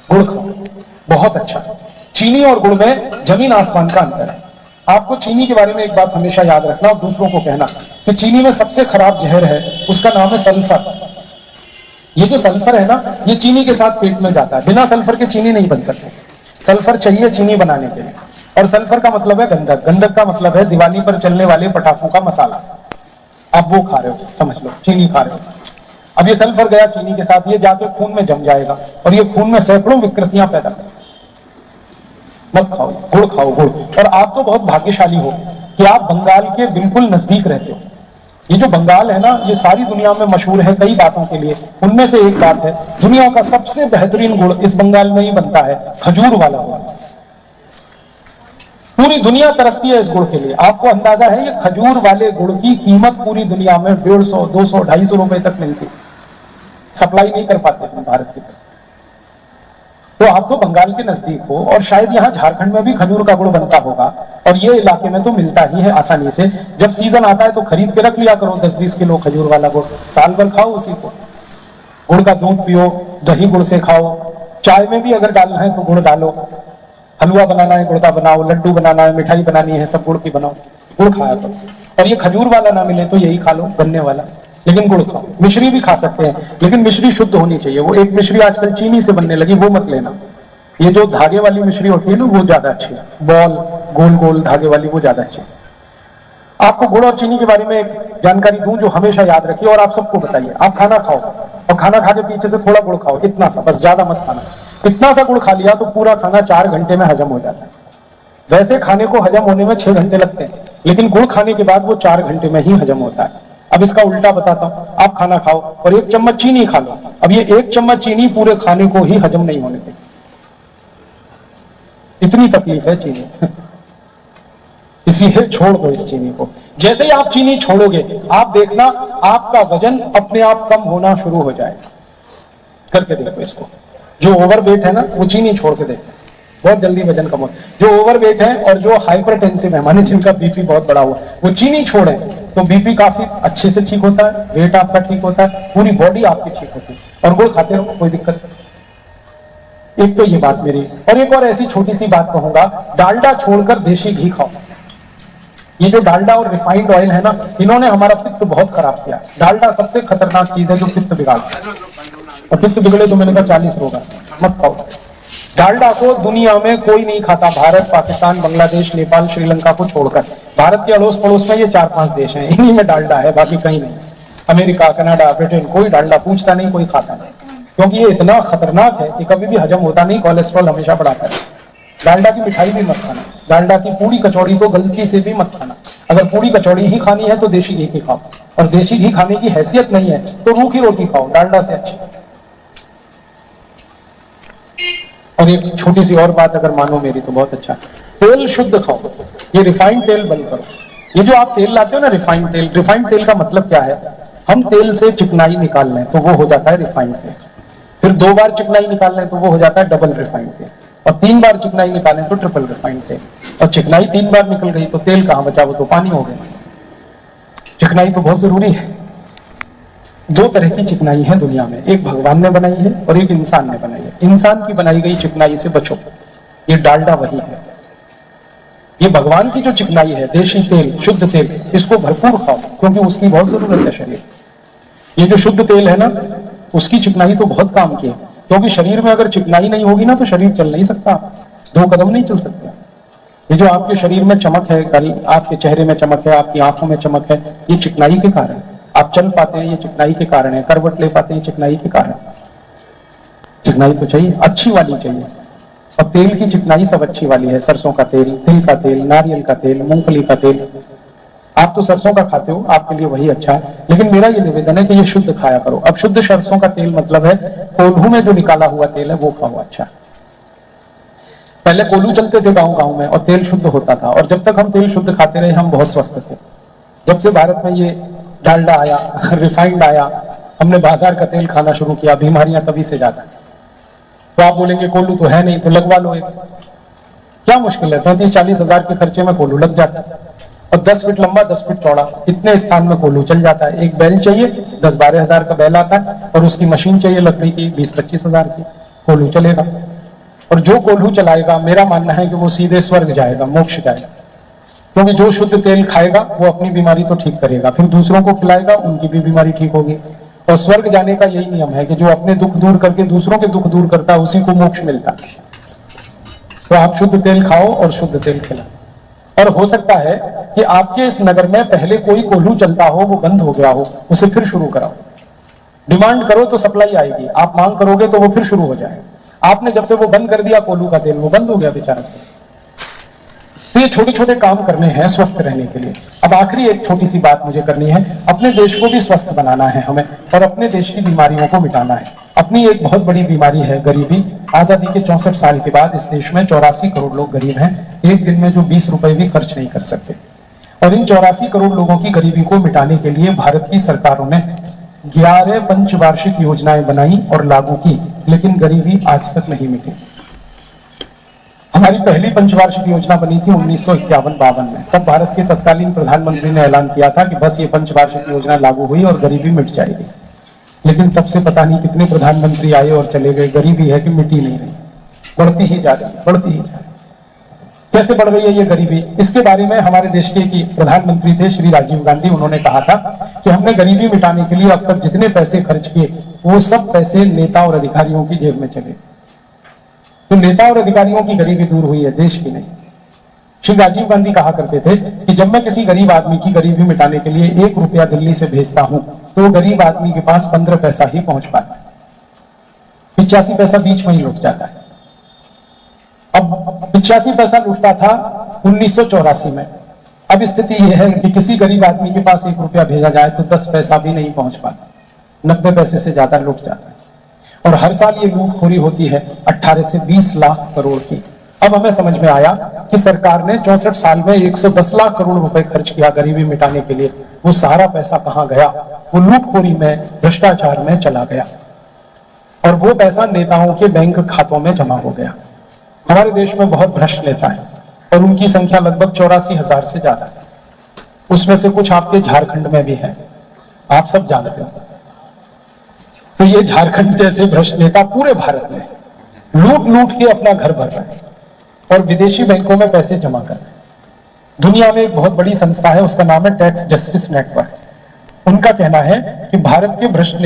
गुड़ खाओ, बहुत अच्छा। चीनी और गुड़ में जमीन आसमान का अंतर है। आपको चीनी के बारे में एक बात हमेशा याद रखना और दूसरों को कहना कि चीनी में सबसे खराब जहर है, उसका नाम है सल्फर। ये जो सल्फर है ना, ये चीनी के साथ पेट में जाता है। बिना सल्फर के चीनी नहीं बन सकती। सल्फर चाहिए चीनी बनाने के लिए। और सल्फर का मतलब है गंधक, गंधक का मतलब है दिवाली पर चलने वाले पटाखों का मसाला। आप वो खा रहे हो, समझ लो चीनी खा रहे हो। अब ये सल्फर गया चीनी के साथ, ये जाके खून में जम जाएगा और ये खून में सैकड़ों विकृतियां पैदा करेगा। मत खाओ, गुड़ खाओ, गुड़। और आप तो बहुत भाग्यशाली हो कि आप बंगाल के बिल्कुल नजदीक रहते हो। ये जो बंगाल है ना, ये सारी दुनिया में मशहूर है कई बातों के लिए। उनमें से एक बात है, दुनिया का सबसे बेहतरीन गुड़ इस बंगाल में ही बनता है, खजूर वाला गुड़। पूरी दुनिया तरसती है इस गुड़ के लिए। आपको अंदाजा है, ये खजूर वाले गुड़ की कीमत पूरी दुनिया में 150, 200, 250 रुपए तक मिलती। सप्लाई नहीं कर पाते हम भारत की तरफ। तो आप तो बंगाल के नजदीक हो और शायद यहां झारखंड में भी खजूर का गुड़ बनता होगा और ये इलाके में तो मिलता ही है आसानी से। जब सीजन आता है तो खरीद के रख लिया करो 10-20 किलो खजूर वाला गुड़, साल भर खाओ उसी को। गुड़ का दूध पियो, दही गुड़ से खाओ, चाय में भी अगर डालना है तो गुड़ डालो। हलवा बनाना है गुड़ का बनाओ, लड्डू बनाना है, मिठाई बनानी है, सब गुड़ की बनाओ, गुड़ खाया करो। और ये खजूर वाला ना मिले तो यही खा लो, गन्ने वाला, लेकिन गुड़ खाओ। मिश्री भी खा सकते हैं, लेकिन मिश्री शुद्ध होनी चाहिए। वो एक मिश्री आजकल चीनी से बनने लगी, वो मत लेना। ये जो धागे वाली मिश्री होती है ना, वो ज्यादा अच्छी है। बॉल गोल गोल धागे वाली, वो ज्यादा अच्छी है। आपको गुड़ और चीनी के बारे में एक जानकारी दूं जो हमेशा याद रखिए और आप सबको बताइए। आप खाना खाओ और खाना खा के पीछे से थोड़ा गुड़ खाओ, इतना सा, बस ज्यादा मत खाना। इतना सा गुड़ खा लिया तो पूरा खाना 4 घंटे में हजम हो जाता है। वैसे खाने को हजम होने में 6 घंटे लगते हैं, लेकिन गुड़ खाने के बाद वो 4 घंटे में ही हजम होता है। अब इसका उल्टा बताता हूं, आप खाना खाओ और 1 चम्मच चीनी खा लो। अब ये 1 चम्मच चीनी पूरे खाने को ही हजम नहीं होने देती। इतनी तकलीफ है चीनी इसलिए छोड़ दो इस चीनी को। जैसे ही आप चीनी छोड़ोगे, आप देखना आपका वजन अपने आप कम होना शुरू हो जाएगा। करके देखो इसको। जो ओवरवेट है ना, वो चीनी छोड़ के देखो, बहुत जल्दी वजन कम हो। जो ओवरवेट है और जो हाइपरटेंसिव है, माने जिनका बीपी बहुत बड़ा हुआ, वो चीनी छोड़े तो बीपी काफी अच्छे से ठीक होता है, वेट आपका ठीक होता है, पूरी बॉडी आपकी ठीक होती है। और गुड़ खाते रहो, कोई दिक्कत नहीं। एक तो ये बात मेरी। और एक और ऐसी छोटी सी बात कहूंगा, डालडा छोड़कर देशी घी खाओ। ये जो डालडा और रिफाइंड ऑयल है ना, इन्होंने हमारा पित्त बहुत खराब किया। डालडा सबसे खतरनाक चीज है जो पित्त बिगाड़ता है, और पित्त बिगड़े तो मैंने कहा 40 रोग है, मत खाओ। डालडा को दुनिया में कोई नहीं खाता, भारत, पाकिस्तान, बांग्लादेश, नेपाल, श्रीलंका को छोड़कर। भारत के अड़ोस पड़ोस में ये 4-5 देश हैं, इन्हीं में डालडा है, बाकी कहीं नहीं। अमेरिका, कनाडा, ब्रिटेन, कोई डालडा पूछता नहीं, कोई खाता नहीं, क्योंकि ये इतना खतरनाक है कि कभी भी हजम होता नहीं, कोलेस्ट्रॉल हमेशा बढ़ाता है। डालडा की मिठाई भी मत खाना, डालडा की पूरी कचौड़ी तो गलती से भी मत खाना। अगर पूरी कचौड़ी ही खानी है तो देशी घी की खाओ, और देशी घी खाने की हैसियत नहीं है तो रूखी रोटी खाओ, डालडा से अच्छी। और एक छोटी सी और बात अगर मानो मेरी तो बहुत अच्छा, तेल शुद्ध खाओ, ये रिफाइंड तेल बंद करो। ये जो आप तेल लाते हो ना रिफाइंड तेल का मतलब क्या है? हम तेल से चिकनाई निकाल लें तो वो हो जाता है रिफाइंड तेल, फिर 2 बार चिकनाई निकाल लें तो वो हो जाता है डबल रिफाइंड तेल, और 3 बार चिकनाई निकालें तो ट्रिपल रिफाइंड तेल। और चिकनाई 3 बार निकल गई तो तेल कहां बचा, वो तो पानी हो गया। चिकनाई तो बहुत जरूरी है। 2 तरह की चिकनाई है दुनिया में, एक भगवान ने बनाई है और एक इंसान ने बनाई है। इंसान की बनाई गई चिकनाई से बचो, ये डालडा वही है। ये भगवान की जो चिकनाई है, देशी तेल, शुद्ध तेल, इसको भरपूर खाओ, क्योंकि उसकी बहुत जरूरत है शरीर। ये जो शुद्ध तेल है ना, उसकी चिकनाई तो बहुत काम की है, क्योंकि शरीर में अगर चिकनाई नहीं होगी ना तो शरीर चल नहीं सकता, 2 कदम नहीं चल सकता। ये जो आपके शरीर में चमक है, कल आपके चेहरे में चमक है, आपकी आंखों में चमक है, ये चिकनाई के कारण। आप चल पाते हैं, ये चिकनाई के कारण है। करवट ले पाते हैं, चिकनाई के कारण। चिकनाई तो चाहिए, अच्छी वाली चाहिए। और तेल की चिकनाई सब अच्छी वाली है, सरसों का तेल, तिल का तेल, नारियल का तेल, मूंगफली का तेल। आप तो सरसों का खाते हो, आपके लिए वही अच्छा है, लेकिन मेरा ये निवेदन है कि ये शुद्ध खाया करो। अब शुद्ध सरसों का तेल मतलब है कोल्हू में जो निकाला हुआ तेल है वो खाओ, अच्छा। पहले कोल्हू चलते थे गांव गांव में और तेल शुद्ध होता था, और जब तक हम तेल शुद्ध खाते रहे हम बहुत स्वस्थ थे। जब से भारत में ये डालडा आया, रिफाइंड आया, हमने बाजार का तेल खाना शुरू किया, बीमारियां तभी से ज्यादा। तो आप बोलेंगे कोल्हू तो है नहीं, तो लगवा लो एक, क्या मुश्किल है? 35-40 हजार के खर्चे में कोल्हू लग जाता है, और 10 फीट लंबा 10 फीट चौड़ा, इतने स्थान में कोल्हू चल जाता है। एक बैल चाहिए, 10-12 हजार का बैल आता है, और उसकी मशीन चाहिए लकड़ी की 20-25 हजार की। कोल्हू चलेगा। और जो कोल्हू चलाएगा, मेरा मानना है कि वो सीधे स्वर्ग जाएगा, मोक्ष जाएगा। क्योंकि जो शुद्ध तेल खाएगा वो अपनी बीमारी तो ठीक करेगा, फिर दूसरों को खिलाएगा, उनकी भी बीमारी ठीक होगी। और स्वर्ग जाने का यही नियम है कि जो अपने दुख दूर करके दूसरों के दुख दूर करता है, उसी को मोक्ष मिलता है। तो आप शुद्ध तेल खाओ और शुद्ध तेल खिलाओ। और हो सकता है कि आपके इस नगर में पहले कोई कोल्हू चलता हो, वो बंद हो गया हो, उसे फिर शुरू कराओ। डिमांड करो तो सप्लाई आएगी, आप मांग करोगे तो वो फिर शुरू हो जाएगा। आपने जब से वो बंद कर दिया कोल्हू का तेल, वो बंद हो गया बेचारा। तो ये छोटे छोटे काम करने हैं स्वस्थ रहने के लिए। अब आखिरी एक छोटी सी बात मुझे करनी है, अपने देश को भी स्वस्थ बनाना है हमें, और अपने देश की बीमारियों को मिटाना है। अपनी एक बहुत बड़ी बीमारी है गरीबी। आजादी के 64 साल के बाद इस देश में 84 करोड़ लोग गरीब हैं, एक दिन में जो 20 रुपए भी खर्च नहीं कर सकते। और इन 84 करोड़ लोगों की गरीबी को मिटाने के लिए भारत की सरकारों ने 11 पंचवार्षिक योजनाएं बनाई और लागू की, लेकिन गरीबी आज तक नहीं मिटी। हमारी पहली पंचवार्षिक योजना बनी थी 1951-52 में। तब भारत के तत्कालीन प्रधानमंत्री ने ऐलान किया था कि बस ये पंचवार्षिक योजना लागू हुई और गरीबी मिट जाएगी। लेकिन तब से पता नहीं कितने प्रधानमंत्री आए और चले गए, गरीबी है कि मिटी नहीं रही, बढ़ती ही जा रही, बढ़ती ही जा रही। कैसे बढ़ रही है ये गरीबी? इसके बारे में हमारे देश के प्रधानमंत्री थे श्री राजीव गांधी, उन्होंने कहा था कि हमने गरीबी मिटाने के लिए अब तक जितने पैसे खर्च किए वो सब पैसे नेता और अधिकारियों की जेब में चले। तो नेता और अधिकारियों की गरीबी दूर हुई है, देश की नहीं। श्री राजीव गांधी कहा करते थे कि जब मैं किसी गरीब आदमी की गरीबी मिटाने के लिए 1 रुपया दिल्ली से भेजता हूं तो वो गरीब आदमी के पास 15 पैसा ही पहुंच पाता है, 85 पैसा बीच में ही लुट जाता है। अब 85 पैसा लुटता था 1984 में। अब स्थिति यह है कि किसी गरीब आदमी के पास 1 रुपया भेजा जाए तो 10 पैसा भी नहीं पहुंच पाता, 90 पैसे से ज्यादा लुट जाता है। और हर साल ये लूटखोरी होती है 18 से 20 लाख करोड़ की। अब हमें समझ में आया कि सरकार ने 64 साल में 110 लाख करोड़ रुपए खर्च किया गरीबी मिटाने के लिए। वो सारा पैसा कहां गया? वो लूटखोरी में, भ्रष्टाचार में चला गया, और वो पैसा नेताओं के बैंक खातों में जमा हो गया। हमारे देश में बहुत भ्रष्ट नेता है और उनकी संख्या लगभग 84,000 से ज्यादा है। उसमें से कुछ आपके झारखंड में भी है, आप सब जानते हो। तो ये झारखंड जैसे भ्रष्ट नेता पूरे भारत में लूट लूट के अपना घर भर रहे हैं और विदेशी बैंकों में पैसे जमा कर रहे हैं। दुनिया में एक बहुत बड़ी संस्था है, उसका नाम है टैक्स जस्टिस नेटवर्क। उनका कहना है कि भारत के भ्रष्ट